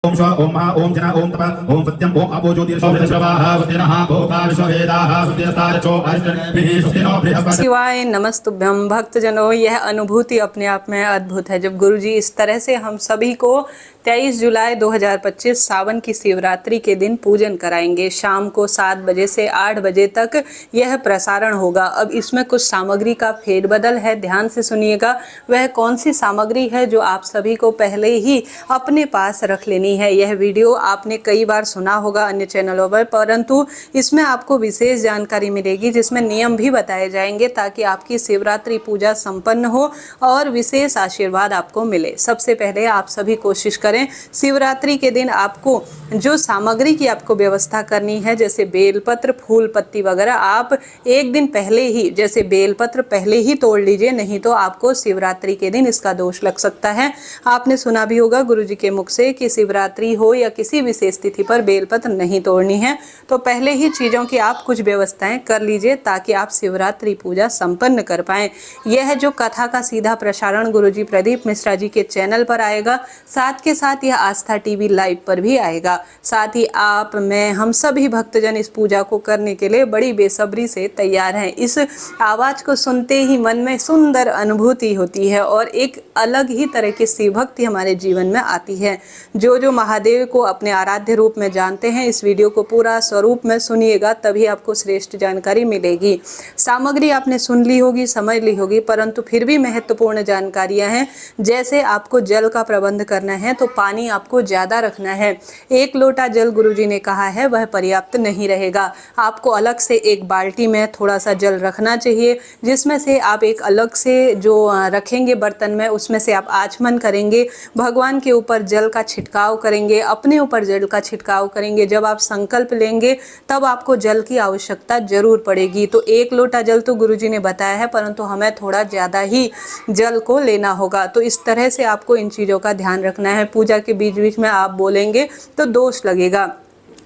ओम स्व ओम महा ओम जना ओम तप ओम सत्यम ओम अपो ज्योतिर्श्रवाः स्वस्तिनः भूता विश्ववेदाः स्वस्तिस्तारचो अरिष्टनेभिः स्वस्तिनो बृहस्पतिः। शिवाय नमस्तुभ्यं। भक्तजनों, यह अनुभूति अपने आप में अद्भुत है जब गुरुजी इस तरह से हम सभी को 23 जुलाई 2025 सावन की शिवरात्रि के दिन पूजन कराएंगे। शाम को 7 बजे से 8 बजे तक यह प्रसारण होगा। अब इसमें कुछ सामग्री का फेरबदल है, ध्यान से सुनिएगा। वह कौन सी सामग्री है जो आप सभी को पहले ही अपने पास रख लेनी है। यह वीडियो आपने कई बार सुना होगा अन्य चैनलों पर, परंतु इसमें आपको विशेष जानकारी मिलेगी जिसमें नियम भी बताए जाएंगे ताकि आपकी शिवरात्रि पूजा संपन्न हो और विशेष आशीर्वाद आपको मिले। सबसे पहले आप सभी कोशिश करें शिवरात्रि के दिन आपको जो सामग्री की आपको व्यवस्था करनी है, जैसे बेलपत्र, फूल पत्ती वगैरह, आप एक दिन पहले ही, जैसे बेलपत्र पहले ही तोड़ लीजिए, नहीं तो आपको शिवरात्रि के दिन इसका दोष लग सकता है। आपने सुना भी होगा गुरुजी के मुख से कि शिवरात्रि हो या किसी विशेष तिथि पर बेलपत्र नहीं तोड़नी है। तो पहले ही चीज़ों की आप कुछ व्यवस्थाएं कर लीजिए ताकि आप शिवरात्रि पूजा संपन्न कर पाएं। यह जो कथा का सीधा प्रसारण गुरुजी प्रदीप मिश्रा जी के चैनल पर आएगा, साथ के साथ यह आस्था टीवी लाइव पर भी आएगा। साथ ही आप, मैं, हम सभी भक्तजन इस पूजा को करने के लिए बड़ी बेसब्री से तैयार हैं। इस आवाज़ को सुनते ही मन में सुंदर अनुभूति होती है और एक अलग ही तरह की शिव भक्ति हमारे जीवन में आती है। जो महादेव को अपने आराध्य रूप में जानते हैं, इस वीडियो को पूरा स्वरूप में सुनिएगा, तभी आपको श्रेष्ठ जानकारी मिलेगी। सामग्री आपने सुन ली होगी, समझ ली होगी, परंतु फिर भी महत्वपूर्ण जानकारियां हैं। जैसे आपको जल का प्रबंध करना है तो पानी आपको ज़्यादा रखना है। 1 लोटा जल गुरुजी ने कहा है वह पर्याप्त नहीं रहेगा। आपको अलग से एक बाल्टी में थोड़ा सा जल रखना चाहिए, जिसमें से आप एक अलग से जो रखेंगे बर्तन में, उसमें से आप आचमन करेंगे, भगवान के ऊपर जल का छिड़काव करेंगे, अपने ऊपर जल का छिड़काव करेंगे। जब आप संकल्प लेंगे तब आपको जल की आवश्यकता जरूर पड़ेगी। तो 1 लोटा जल तो गुरुजी ने बताया है, परंतु हमें थोड़ा ज़्यादा ही जल को लेना होगा। तो इस तरह से आपको इन चीज़ों का ध्यान रखना है। पूजा के बीच बीच में आप बोलेंगे तो दोष लगेगा।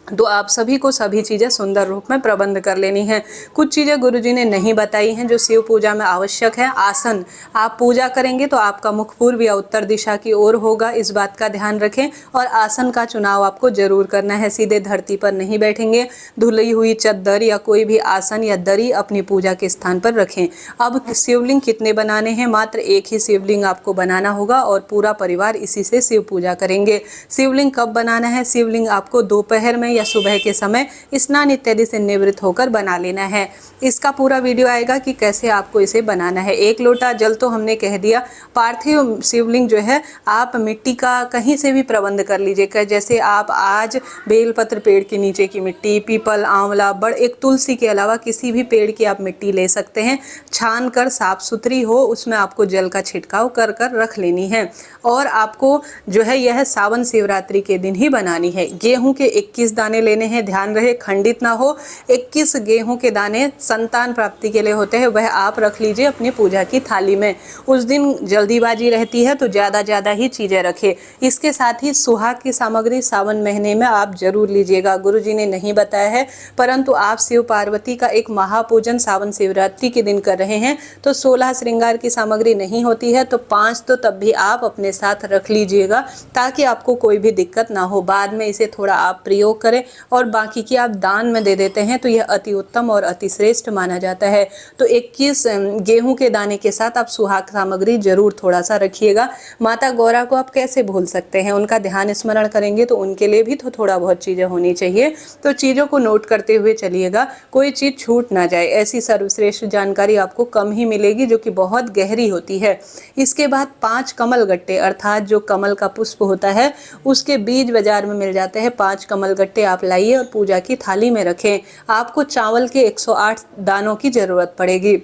तो आप सभी को सभी चीज़ें सुंदर रूप में प्रबंध कर लेनी है। कुछ चीज़ें गुरुजी ने नहीं बताई हैं जो शिव पूजा में आवश्यक है। आसन, आप पूजा करेंगे तो आपका मुख पूर्व या उत्तर दिशा की ओर होगा, इस बात का ध्यान रखें। और आसन का चुनाव आपको जरूर करना है। सीधे धरती पर नहीं बैठेंगे, धुली हुई चद्दर या कोई भी आसन या दरी अपनी पूजा के स्थान पर रखें। अब शिवलिंग कितने बनाने हैं? मात्र एक ही शिवलिंग आपको बनाना होगा और पूरा परिवार इसी से शिव पूजा करेंगे। शिवलिंग कब बनाना है? शिवलिंग आपको दोपहर में या सुबह के समय स्नान इत्यादि से निवृत्त होकर बना लेना है। इसका पूरा वीडियो आएगा कि कैसे आपको इसे बनाना है। 1 लोटा जल तो हमने कह दिया। पार्थिव शिवलिंग जो है आप मिट्टी का कहीं से भी प्रबंध कर लीजिए। जैसे आप आज बेलपत्र पेड़ के नीचे की मिट्टी, पीपल, आंवला, बड़, एक तुलसी के अलावा किसी भी पेड़ की आप मिट्टी ले सकते हैं। छान कर साफ सुथरी हो, उसमें आपको जल का छिड़काव कर कर रख लेनी है। और आपको जो है यह सावन शिवरात्रि के दिन ही बनानी है। गेहूं के 21 दाने लेने हैं, ध्यान रहे खंडित ना हो। 21 गेहूं के दाने संतान प्राप्ति के लिए होते हैं, वह आप रख लीजिए अपनी पूजा की थाली में। उस दिन जल्दीबाजी रहती है तो ज़्यादा ही चीज़ें रखें। इसके साथ ही सुहाग की सामग्री सावन महीने में आप जरूर लीजिएगा। गुरुजी ने नहीं बताया है, परंतु आप शिव पार्वती का एक महापूजन सावन शिवरात्रि के दिन कर रहे हैं तो 16 श्रृंगार की सामग्री नहीं होती है तो 5 तो तब भी आप अपने साथ रख लीजिएगा ताकि आपको कोई भी दिक्कत ना हो। बाद में इसे थोड़ा आप प्रयोग करें और बाकी की आप दान में दे देते हैं तो यह अति उत्तम और अति श्रेष्ठ माना जाता है। तो 21 गेहूं के दाने के साथ आप सुहाग सामग्री जरूर थोड़ा सा रखिएगा। माता गौरा को आप कैसे भूल सकते हैं? उनका ध्यान स्मरण करेंगे तो उनके लिए भी तो थोड़ा बहुत चीज़ें होनी चाहिए। तो चीज़ों को नोट करते हुए चलिएगा, कोई चीज़ छूट ना जाए। ऐसी सर्वश्रेष्ठ जानकारी आपको कम ही मिलेगी जो कि बहुत गहरी होती है। इसके बाद 5 कमल गट्टे, अर्थात जो कमल का पुष्प होता है उसके बीज बाजार में मिल जाते हैं। 5 कमल गट्टे आप लाइए और पूजा की थाली में रखें। आपको चावल के 108 दानों की जरूरत पड़ेगी।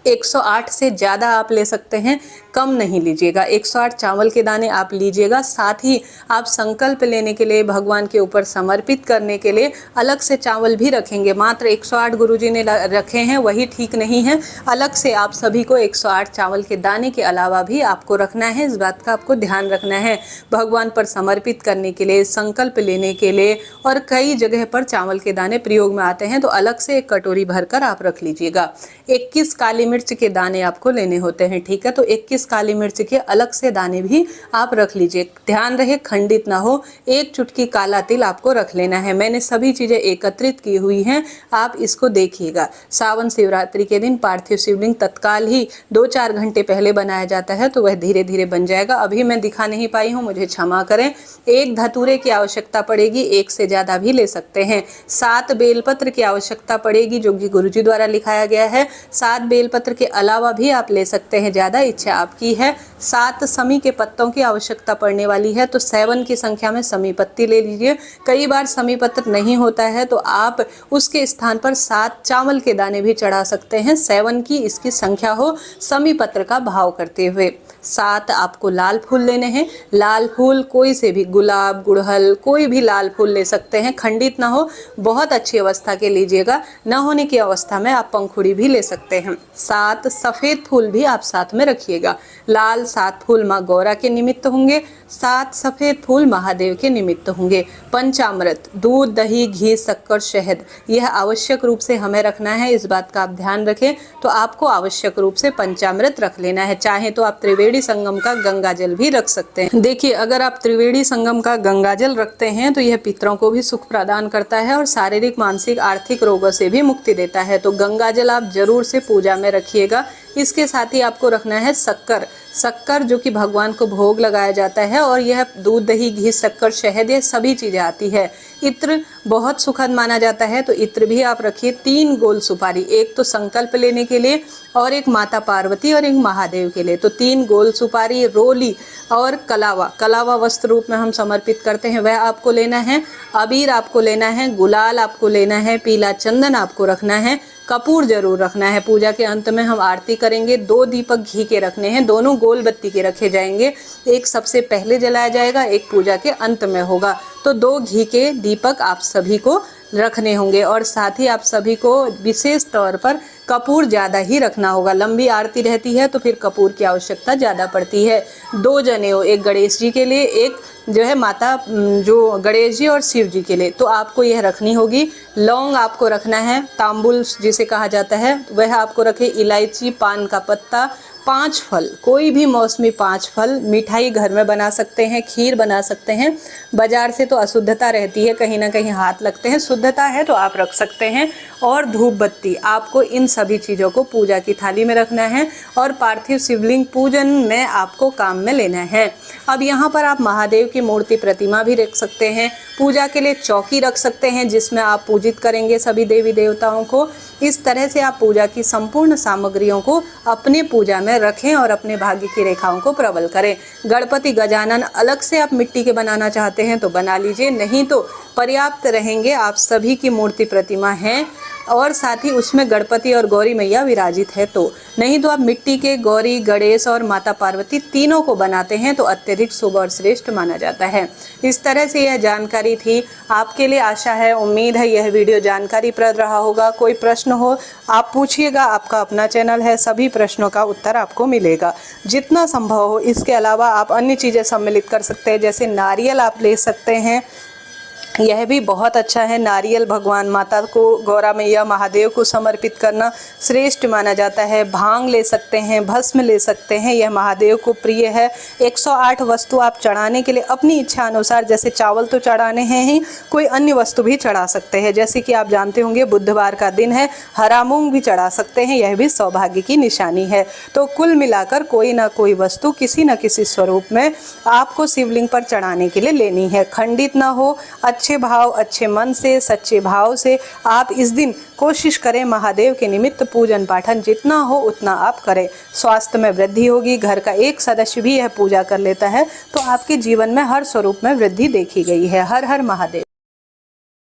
108 से ज़्यादा आप ले सकते हैं, कम नहीं लीजिएगा। 108 चावल के दाने आप लीजिएगा। साथ ही आप संकल्प लेने के लिए, भगवान के ऊपर समर्पित करने के लिए अलग से चावल भी रखेंगे। मात्र 108 गुरुजी ने रखे हैं वही ठीक नहीं है, अलग से आप सभी को 108 चावल के दाने के अलावा भी आपको रखना है। इस बात का आपको ध्यान रखना है। भगवान पर समर्पित करने के लिए, संकल्प लेने के लिए और कई जगह पर चावल के दाने प्रयोग में आते हैं तो अलग से एक कटोरी भरकर आप रख लीजिएगा। 21 काली मिर्च के दाने आपको लेने होते हैं, ठीक है। तो 21 40 काली मिर्च के अलग से दाने भी आप रख लीजिए। ध्यान रहे खंडित ना हो। 1 चुटकी काला तिल आपको रख लेना है। मैंने सभी चीजें एकत्रित की हुई हैं, आप इसको देखिएगा। सावन शिवरात्रि के दिन पार्थिव शिवलिंग तत्काल ही 2-4 घंटे पहले बनाया जाता है, तो वह धीरे धीरे बन जाएगा। अभी मैं दिखा नहीं पाई हूँ, मुझे क्षमा करें। 1 धतूरे की आवश्यकता पड़ेगी, 1 से ज्यादा भी ले सकते हैं। 7 बेलपत्र की आवश्यकता पड़ेगी, जो कि गुरुजी द्वारा लिखाया गया है। 7 बेलपत्र के अलावा भी आप ले सकते हैं, ज्यादा इच्छा आपकी है। 7 समी के पत्तों की आवश्यकता पड़ने वाली है, तो 7 की संख्या में समी पत्ती ले लीजिए। कई बार समी पत्र नहीं होता है, तो आप उसके स्थान पर 7 चावल के दाने भी चढ़ा सकते हैं। 7 की इसकी संख्या हो, समी पत्र का भाव करते हुए। 7 आपको लाल फूल लेने हैं। लाल फूल कोई से भी, गुलाब, गुड़हल, कोई भी लाल फूल ले सकते हैं, खंडित ना हो, बहुत अच्छी अवस्था के लीजिएगा। न होने की अवस्था में आप पंखुड़ी भी ले सकते हैं। 7 सफ़ेद फूल भी आप साथ में रखिएगा। लाल 7 फूल माँ गौरा के निमित्त होंगे, 7 सफ़ेद फूल महादेव के निमित्त होंगे। पंचामृत, दूध, दही, घी, शक्कर, शहद, यह आवश्यक रूप से हमें रखना है। इस बात का आप ध्यान रखें। तो आपको आवश्यक रूप से पंचामृत रख लेना है। चाहे तो आप त्रिवेणी संगम का गंगा जल भी रख सकते हैं। देखिए, अगर आप त्रिवेणी संगम का गंगा जल रखते हैं तो यह पितरों को भी सुख प्रदान करता है और शारीरिक, मानसिक, आर्थिक रोगों से भी मुक्ति देता है। तो गंगा जल आप जरूर से पूजा में रखिएगा। इसके साथ ही आपको रखना है शक्कर। शक्कर जो कि भगवान को भोग लगाया जाता है, और यह दूध, दही, घी, शक्कर, शहद, ये सभी चीज़ें आती है। इत्र बहुत सुखद माना जाता है, तो इत्र भी आप रखिए। 3 गोल सुपारी, एक तो संकल्प लेने के लिए और एक माता पार्वती और एक महादेव के लिए। तो 3 गोल सुपारी, रोली और कलावा, कलावा वस्त्र रूप में हम समर्पित करते हैं, वह आपको लेना है। अबीर आपको लेना है, गुलाल आपको लेना है, पीला चंदन आपको रखना है, कपूर जरूर रखना है। पूजा के अंत में हम आरती करेंगे। 2 दीपक घी के रखने हैं, दोनों गोल बत्ती के रखे जाएंगे। एक सबसे पहले जलाया जाएगा, एक पूजा के अंत में होगा। तो 2 घी के दीपक आप सभी को रखने होंगे, और साथ ही आप सभी को विशेष तौर पर कपूर ज़्यादा ही रखना होगा। लंबी आरती रहती है तो फिर कपूर की आवश्यकता ज़्यादा पड़ती है। 2 जनेऊ, एक गणेश जी के लिए, एक जो है माता जो गणेश जी और शिव जी के लिए, तो आपको यह रखनी होगी। लौंग आपको रखना है, तांबुल जिसे कहा जाता है वह आपको रखे, इलायची, पान का पत्ता, 5 फल, कोई भी मौसमी 5 फल। मिठाई घर में बना सकते हैं, खीर बना सकते हैं। बाजार से तो अशुद्धता रहती है, कहीं ना कहीं हाथ लगते हैं, शुद्धता है तो आप रख सकते हैं। और धूप बत्ती, आपको इन सभी चीज़ों को पूजा की थाली में रखना है और पार्थिव शिवलिंग पूजन में आपको काम में लेना है। अब यहाँ पर आप महादेव की मूर्ति, प्रतिमा भी रख सकते हैं। पूजा के लिए चौकी रख सकते हैं, जिसमें आप पूजित करेंगे सभी देवी देवताओं को। इस तरह से आप पूजा की संपूर्ण सामग्रियों को अपने पूजा में रखें और अपने भाग्य की रेखाओं को प्रबल करें। गणपति गजानन अलग से आप मिट्टी के बनाना चाहते हैं तो बना लीजिए, नहीं तो पर्याप्त रहेंगे। आप सभी की मूर्ति, प्रतिमा है और साथ ही उसमें गणपति और गौरी मैया विराजित है, तो नहीं तो आप मिट्टी के गौरी, गणेश और माता पार्वती तीनों को बनाते हैं तो अत्यधिक शुभ और श्रेष्ठ माना जाता है। इस तरह से यह जानकारी थी आपके लिए। आशा है, उम्मीद है यह वीडियो जानकारीप्रद रहा होगा। कोई प्रश्न हो आप पूछिएगा, आपका अपना चैनल है, सभी प्रश्नों का उत्तर आपको मिलेगा जितना संभव हो। इसके अलावा आप अन्य चीज़ें सम्मिलित कर सकते हैं, जैसे नारियल आप ले सकते हैं, यह भी बहुत अच्छा है। नारियल भगवान माता को, गौरा मैया, महादेव को समर्पित करना श्रेष्ठ माना जाता है। भांग ले सकते हैं, भस्म ले सकते हैं, यह महादेव को प्रिय है। 108 वस्तु आप चढ़ाने के लिए अपनी इच्छा अनुसार, जैसे चावल तो चढ़ाने हैं ही, कोई अन्य वस्तु भी चढ़ा सकते हैं। जैसे कि आप जानते होंगे बुधवार का दिन है, हरा मूंग भी चढ़ा सकते हैं, यह भी सौभाग्य की निशानी है। तो कुल मिलाकर कोई ना कोई वस्तु किसी न किसी स्वरूप में आपको शिवलिंग पर चढ़ाने के लिए लेनी है। खंडित ना हो, अच्छे भाव, अच्छे मन से, सच्चे भाव से आप इस दिन कोशिश करें महादेव के निमित्त पूजन पाठन जितना हो उतना आप करें। स्वास्थ्य में वृद्धि होगी। घर का एक सदस्य भी यह पूजा कर लेता है तो आपके जीवन में हर स्वरूप में वृद्धि देखी गई है। हर हर महादेव।